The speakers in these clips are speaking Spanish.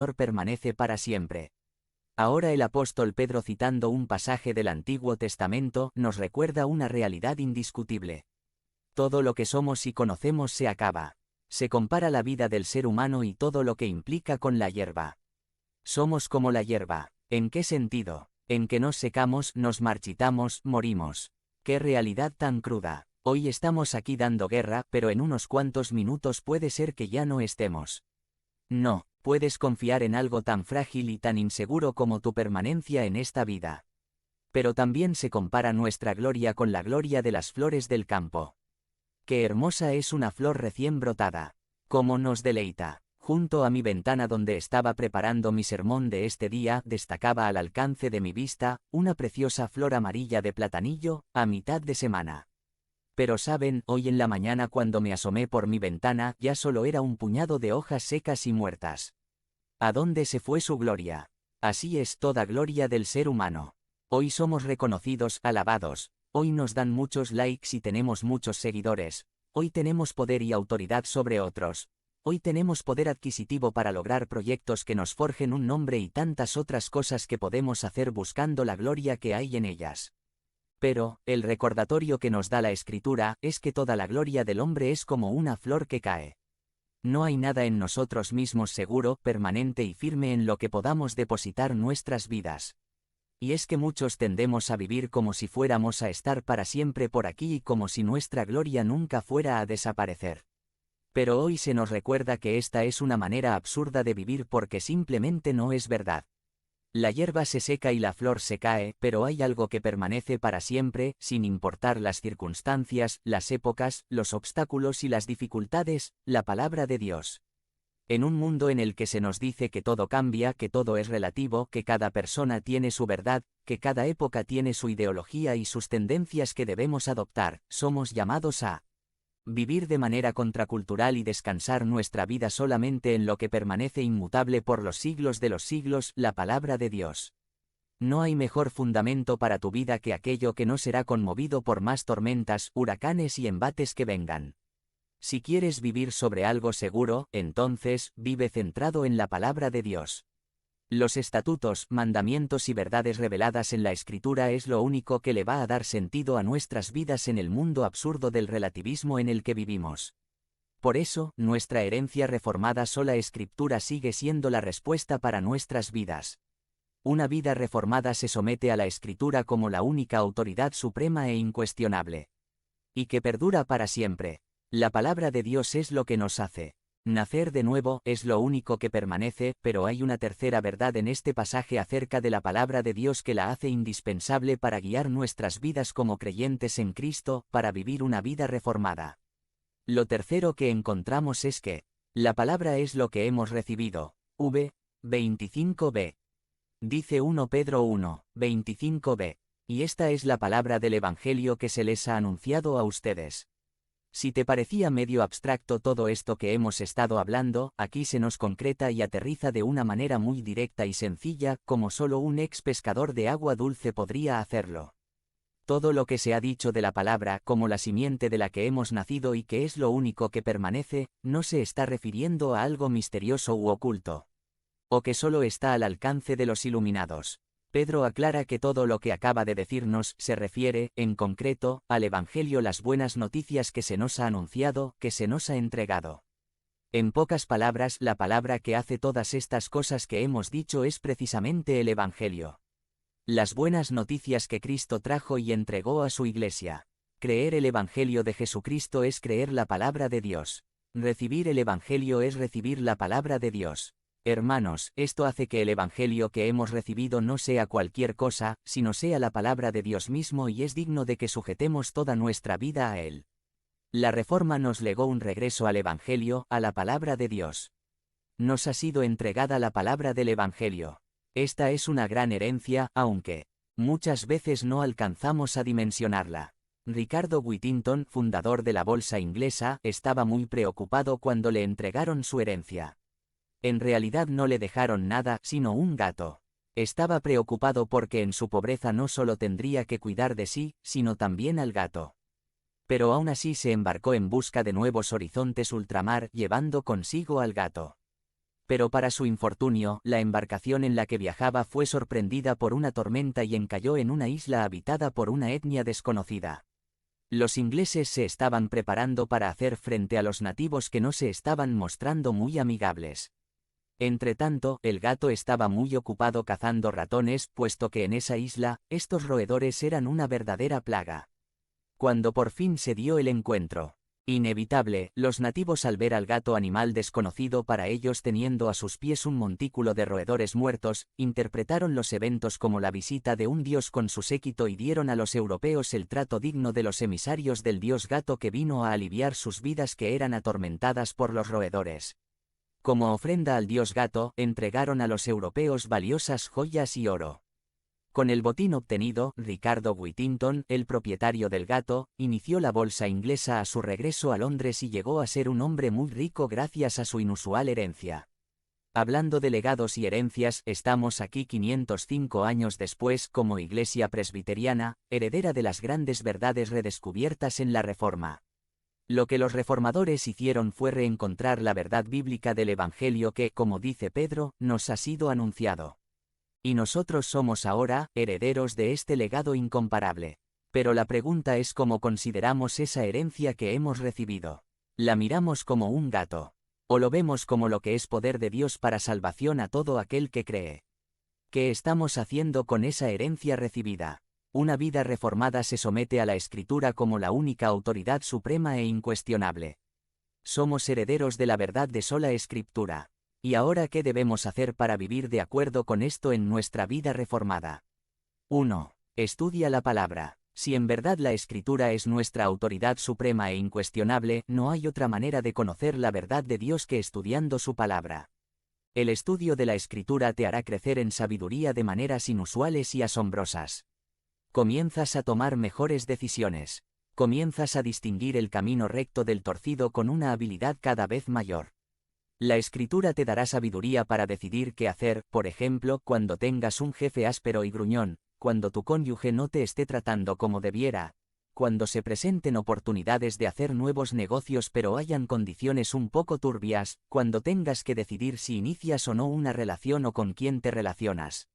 permanece para siempre. Ahora el apóstol Pedro, citando un pasaje del Antiguo Testamento, nos recuerda una realidad indiscutible. Todo lo que somos y conocemos se acaba. Se compara la vida del ser humano y todo lo que implica con la hierba. Somos como la hierba. ¿En qué sentido? En que nos secamos, nos marchitamos, morimos. ¡Qué realidad tan cruda! Hoy estamos aquí dando guerra, pero en unos cuantos minutos puede ser que ya no estemos. No, puedes confiar en algo tan frágil y tan inseguro como tu permanencia en esta vida. Pero también se compara nuestra gloria con la gloria de las flores del campo. Qué hermosa es una flor recién brotada. Cómo nos deleita. Junto a mi ventana donde estaba preparando mi sermón de este día, destacaba al alcance de mi vista una preciosa flor amarilla de platanillo, a mitad de semana. Pero saben, hoy en la mañana cuando me asomé por mi ventana, ya solo era un puñado de hojas secas y muertas. ¿A dónde se fue su gloria? Así es toda gloria del ser humano. Hoy somos reconocidos, alabados. Hoy nos dan muchos likes y tenemos muchos seguidores. Hoy tenemos poder y autoridad sobre otros. Hoy tenemos poder adquisitivo para lograr proyectos que nos forjen un nombre y tantas otras cosas que podemos hacer buscando la gloria que hay en ellas. Pero, el recordatorio que nos da la Escritura es que toda la gloria del hombre es como una flor que cae. No hay nada en nosotros mismos seguro, permanente y firme en lo que podamos depositar nuestras vidas. Y es que muchos tendemos a vivir como si fuéramos a estar para siempre por aquí y como si nuestra gloria nunca fuera a desaparecer. Pero hoy se nos recuerda que esta es una manera absurda de vivir porque simplemente no es verdad. La hierba se seca y la flor se cae, pero hay algo que permanece para siempre, sin importar las circunstancias, las épocas, los obstáculos y las dificultades, la palabra de Dios. En un mundo en el que se nos dice que todo cambia, que todo es relativo, que cada persona tiene su verdad, que cada época tiene su ideología y sus tendencias que debemos adoptar, somos llamados a vivir de manera contracultural y descansar nuestra vida solamente en lo que permanece inmutable por los siglos de los siglos, la palabra de Dios. No hay mejor fundamento para tu vida que aquello que no será conmovido por más tormentas, huracanes y embates que vengan. Si quieres vivir sobre algo seguro, entonces, vive centrado en la palabra de Dios. Los estatutos, mandamientos y verdades reveladas en la Escritura es lo único que le va a dar sentido a nuestras vidas en el mundo absurdo del relativismo en el que vivimos. Por eso, nuestra herencia reformada sola Escritura sigue siendo la respuesta para nuestras vidas. Una vida reformada se somete a la Escritura como la única autoridad suprema e incuestionable. Y que perdura para siempre. La palabra de Dios es lo que nos hace nacer de nuevo, es lo único que permanece, pero hay una tercera verdad en este pasaje acerca de la palabra de Dios que la hace indispensable para guiar nuestras vidas como creyentes en Cristo, para vivir una vida reformada. Lo tercero que encontramos es que la palabra es lo que hemos recibido. 25b. Dice 1 Pedro 1, 25b. Y esta es la palabra del Evangelio que se les ha anunciado a ustedes. Si te parecía medio abstracto todo esto que hemos estado hablando, aquí se nos concreta y aterriza de una manera muy directa y sencilla, como solo un ex pescador de agua dulce podría hacerlo. Todo lo que se ha dicho de la palabra, como la simiente de la que hemos nacido y que es lo único que permanece, no se está refiriendo a algo misterioso u oculto. O que solo está al alcance de los iluminados. Pedro aclara que todo lo que acaba de decirnos se refiere, en concreto, al Evangelio, las buenas noticias que se nos ha anunciado, que se nos ha entregado. En pocas palabras, la palabra que hace todas estas cosas que hemos dicho es precisamente el Evangelio. Las buenas noticias que Cristo trajo y entregó a su Iglesia. Creer el Evangelio de Jesucristo es creer la palabra de Dios. Recibir el Evangelio es recibir la palabra de Dios. Hermanos, esto hace que el Evangelio que hemos recibido no sea cualquier cosa, sino sea la palabra de Dios mismo y es digno de que sujetemos toda nuestra vida a él. La Reforma nos legó un regreso al Evangelio, a la palabra de Dios. Nos ha sido entregada la palabra del Evangelio. Esta es una gran herencia, aunque muchas veces no alcanzamos a dimensionarla. Ricardo Whittington, fundador de la bolsa inglesa, estaba muy preocupado cuando le entregaron su herencia. En realidad no le dejaron nada, sino un gato. Estaba preocupado porque en su pobreza no solo tendría que cuidar de sí, sino también al gato. Pero aún así se embarcó en busca de nuevos horizontes ultramar, llevando consigo al gato. Pero para su infortunio, la embarcación en la que viajaba fue sorprendida por una tormenta y encalló en una isla habitada por una etnia desconocida. Los ingleses se estaban preparando para hacer frente a los nativos que no se estaban mostrando muy amigables. Entretanto, el gato estaba muy ocupado cazando ratones, puesto que en esa isla, estos roedores eran una verdadera plaga. Cuando por fin se dio el encuentro inevitable, los nativos al ver al gato, animal desconocido para ellos teniendo a sus pies un montículo de roedores muertos, interpretaron los eventos como la visita de un dios con su séquito y dieron a los europeos el trato digno de los emisarios del dios gato que vino a aliviar sus vidas que eran atormentadas por los roedores. Como ofrenda al dios gato, entregaron a los europeos valiosas joyas y oro. Con el botín obtenido, Ricardo Whittington, el propietario del gato, inició la bolsa inglesa a su regreso a Londres y llegó a ser un hombre muy rico gracias a su inusual herencia. Hablando de legados y herencias, estamos aquí 505 años después como Iglesia Presbiteriana, heredera de las grandes verdades redescubiertas en la Reforma. Lo que los reformadores hicieron fue reencontrar la verdad bíblica del Evangelio que, como dice Pedro, nos ha sido anunciado. Y nosotros somos ahora, herederos de este legado incomparable. Pero la pregunta es cómo consideramos esa herencia que hemos recibido. ¿La miramos como un gato? ¿O lo vemos como lo que es poder de Dios para salvación a todo aquel que cree? ¿Qué estamos haciendo con esa herencia recibida? Una vida reformada se somete a la Escritura como la única autoridad suprema e incuestionable. Somos herederos de la verdad de sola Escritura. ¿Y ahora qué debemos hacer para vivir de acuerdo con esto en nuestra vida reformada? 1. Estudia la palabra. Si en verdad la Escritura es nuestra autoridad suprema e incuestionable, no hay otra manera de conocer la verdad de Dios que estudiando su palabra. El estudio de la Escritura te hará crecer en sabiduría de maneras inusuales y asombrosas. Comienzas a tomar mejores decisiones. Comienzas a distinguir el camino recto del torcido con una habilidad cada vez mayor. La Escritura te dará sabiduría para decidir qué hacer, por ejemplo, cuando tengas un jefe áspero y gruñón, cuando tu cónyuge no te esté tratando como debiera, cuando se presenten oportunidades de hacer nuevos negocios pero hayan condiciones un poco turbias, cuando tengas que decidir si inicias o no una relación o con quién te relacionas.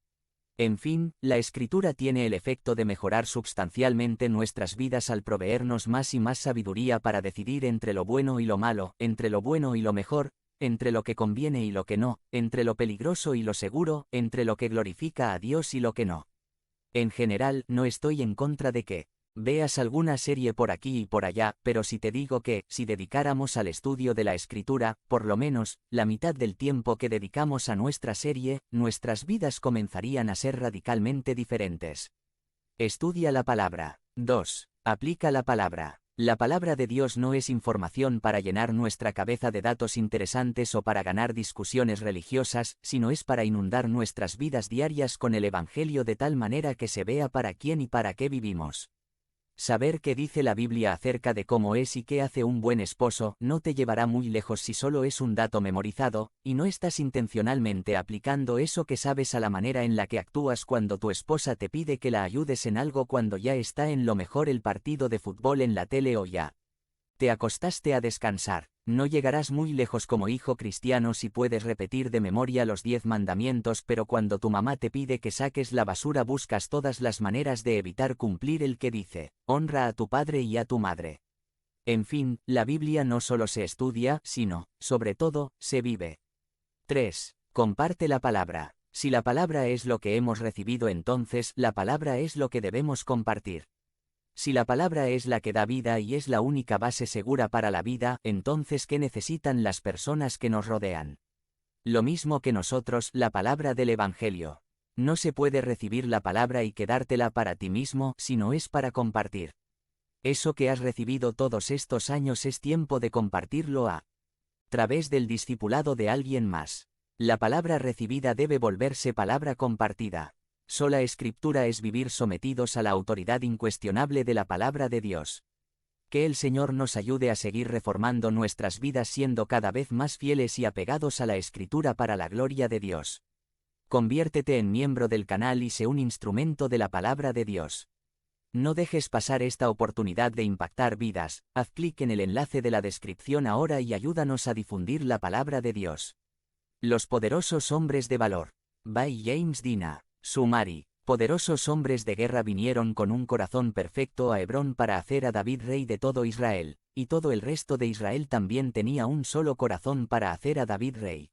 En fin, la Escritura tiene el efecto de mejorar sustancialmente nuestras vidas al proveernos más y más sabiduría para decidir entre lo bueno y lo malo, entre lo bueno y lo mejor, entre lo que conviene y lo que no, entre lo peligroso y lo seguro, entre lo que glorifica a Dios y lo que no. En general, no estoy en contra de que veas alguna serie por aquí y por allá, pero si te digo que, si dedicáramos al estudio de la Escritura, por lo menos, la mitad del tiempo que dedicamos a nuestra serie, nuestras vidas comenzarían a ser radicalmente diferentes. Estudia la palabra. 2. Aplica la palabra. La palabra de Dios no es información para llenar nuestra cabeza de datos interesantes o para ganar discusiones religiosas, sino es para inundar nuestras vidas diarias con el Evangelio de tal manera que se vea para quién y para qué vivimos. Saber qué dice la Biblia acerca de cómo es y qué hace un buen esposo no te llevará muy lejos si solo es un dato memorizado, y no estás intencionalmente aplicando eso que sabes a la manera en la que actúas cuando tu esposa te pide que la ayudes en algo cuando ya está en lo mejor el partido de fútbol en la tele o ya te acostaste a descansar. No llegarás muy lejos como hijo cristiano si puedes repetir de memoria los 10 mandamientos, pero cuando tu mamá te pide que saques la basura buscas todas las maneras de evitar cumplir el que dice, honra a tu padre y a tu madre. En fin, la Biblia no solo se estudia, sino, sobre todo, se vive. 3. Comparte la palabra. Si la palabra es lo que hemos recibido, entonces la palabra es lo que debemos compartir. Si la palabra es la que da vida y es la única base segura para la vida, entonces ¿qué necesitan las personas que nos rodean? Lo mismo que nosotros, la palabra del Evangelio. No se puede recibir la palabra y quedártela para ti mismo, sino es para compartir. Eso que has recibido todos estos años es tiempo de compartirlo a través del discipulado de alguien más. La palabra recibida debe volverse palabra compartida. Sola Escritura es vivir sometidos a la autoridad incuestionable de la palabra de Dios. Que el Señor nos ayude a seguir reformando nuestras vidas siendo cada vez más fieles y apegados a la Escritura para la gloria de Dios. Conviértete en miembro del canal y sé un instrumento de la palabra de Dios. No dejes pasar esta oportunidad de impactar vidas. Haz clic en el enlace de la descripción ahora y ayúdanos a difundir la palabra de Dios. Los poderosos hombres de valor. By James Dina. Sumari. Poderosos hombres de guerra vinieron con un corazón perfecto a Hebrón para hacer a David rey de todo Israel, y todo el resto de Israel también tenía un solo corazón para hacer a David rey.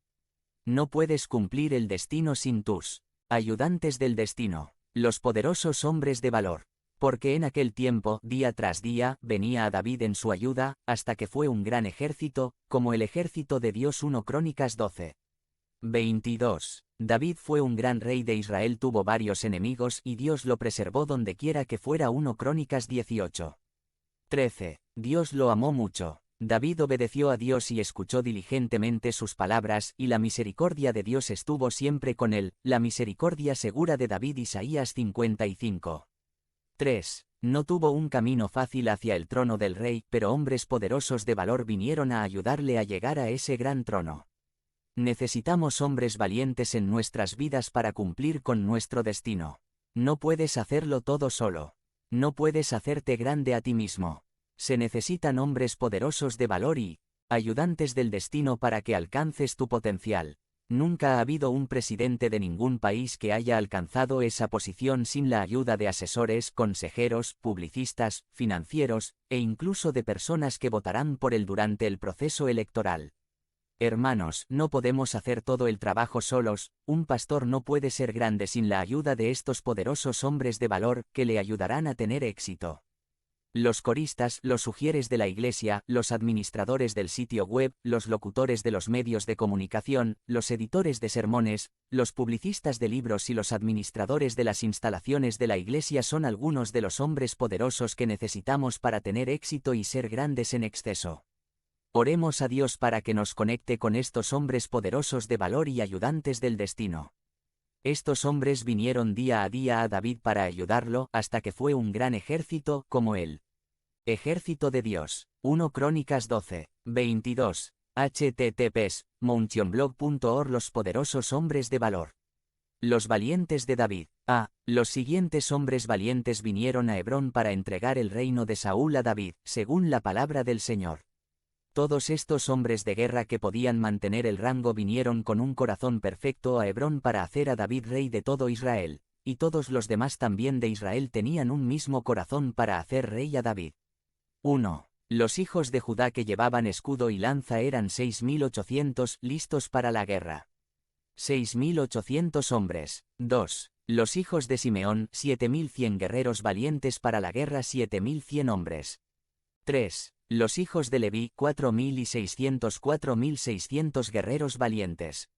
No puedes cumplir el destino sin tus ayudantes del destino, los poderosos hombres de valor. Porque en aquel tiempo, día tras día, venía a David en su ayuda, hasta que fue un gran ejército, como el ejército de Dios. 1 Crónicas 12. 22. David fue un gran rey de Israel, tuvo varios enemigos y Dios lo preservó donde quiera que fuera. 1 Crónicas 18. 13. Dios lo amó mucho. David obedeció a Dios y escuchó diligentemente sus palabras, y la misericordia de Dios estuvo siempre con él, la misericordia segura de David. Isaías 55. 3. No tuvo un camino fácil hacia el trono del rey, pero hombres poderosos de valor vinieron a ayudarle a llegar a ese gran trono. Necesitamos hombres valientes en nuestras vidas para cumplir con nuestro destino. No puedes hacerlo todo solo. No puedes hacerte grande a ti mismo. Se necesitan hombres poderosos de valor y ayudantes del destino para que alcances tu potencial. Nunca ha habido un presidente de ningún país que haya alcanzado esa posición sin la ayuda de asesores, consejeros, publicistas, financieros, e incluso de personas que votarán por él durante el proceso electoral. Hermanos, no podemos hacer todo el trabajo solos. Un pastor no puede ser grande sin la ayuda de estos poderosos hombres de valor, que le ayudarán a tener éxito. Los coristas, los sugieres de la iglesia, los administradores del sitio web, los locutores de los medios de comunicación, los editores de sermones, los publicistas de libros y los administradores de las instalaciones de la iglesia son algunos de los hombres poderosos que necesitamos para tener éxito y ser grandes en exceso. Oremos a Dios para que nos conecte con estos hombres poderosos de valor y ayudantes del destino. Estos hombres vinieron día a día a David para ayudarlo, hasta que fue un gran ejército, como él. Ejército de Dios. 1 Crónicas 12. 22. https mountainblog.org. Los poderosos hombres de valor. Los valientes de David. Los siguientes hombres valientes vinieron a Hebrón para entregar el reino de Saúl a David, según la palabra del Señor. Todos estos hombres de guerra que podían mantener el rango vinieron con un corazón perfecto a Hebrón para hacer a David rey de todo Israel, y todos los demás también de Israel tenían un mismo corazón para hacer rey a David. 1. Los hijos de Judá que llevaban escudo y lanza eran 6.800, listos para la guerra. 6.800 hombres. 2. Los hijos de Simeón, 7.100 guerreros valientes para la guerra, 7.100 hombres. 3. Los hijos de Leví, 4.600 guerreros valientes.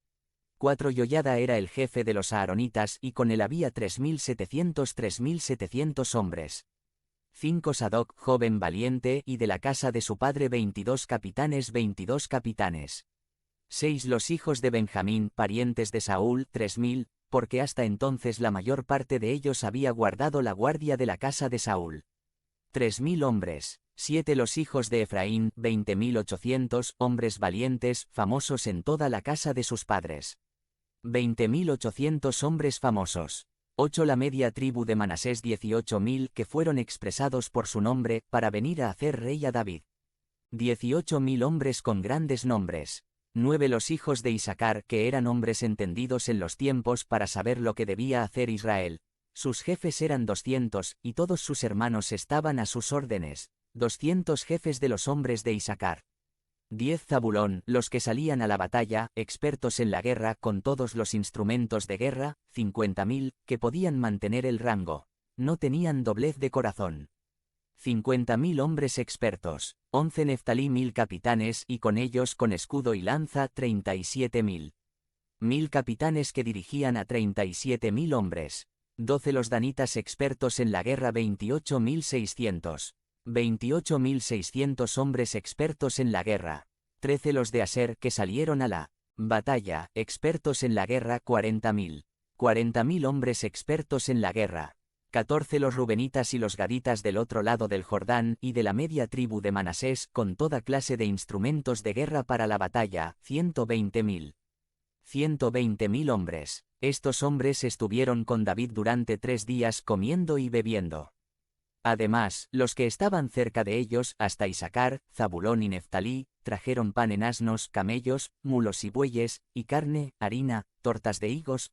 4. Yoyada era el jefe de los aaronitas y con él había 3.700 hombres. 5. Sadoc, joven valiente y de la casa de su padre, 22 capitanes. 6. Los hijos de Benjamín, parientes de Saúl, 3.000, porque hasta entonces la mayor parte de ellos había guardado la guardia de la casa de Saúl. 3.000 hombres. 7. Los hijos de Efraín, 20.800, hombres valientes, famosos en toda la casa de sus padres. 20.800 hombres famosos. 8. La media tribu de Manasés, 18.000, que fueron expresados por su nombre, para venir a hacer rey a David. 18.000 hombres con grandes nombres. 9. Los hijos de Isaacar, que eran hombres entendidos en los tiempos para saber lo que debía hacer Israel. Sus jefes eran 200, y todos sus hermanos estaban a sus órdenes. 200 jefes de los hombres de Isaacar. 10. Zabulón, los que salían a la batalla, expertos en la guerra con todos los instrumentos de guerra, 50.000, que podían mantener el rango. No tenían doblez de corazón. 50.000 hombres expertos. 11. Neftalí, 1.000 capitanes y con ellos con escudo y lanza, 37.000. 1.000 capitanes que dirigían a 37.000 hombres. 12. Los danitas expertos en la guerra, 28.600. 28.600 hombres expertos en la guerra. 13. Los de Aser, que salieron a la batalla, expertos en la guerra, 40.000. 40.000 hombres expertos en la guerra. 14. Los rubenitas y los gaditas del otro lado del Jordán y de la media tribu de Manasés, con toda clase de instrumentos de guerra para la batalla, 120.000. 120.000 hombres. Estos hombres estuvieron con David durante 3 días comiendo y bebiendo. Además, los que estaban cerca de ellos, hasta Isacar, Zabulón y Neftalí, trajeron pan en asnos, camellos, mulos y bueyes, y carne, harina, tortas de higos,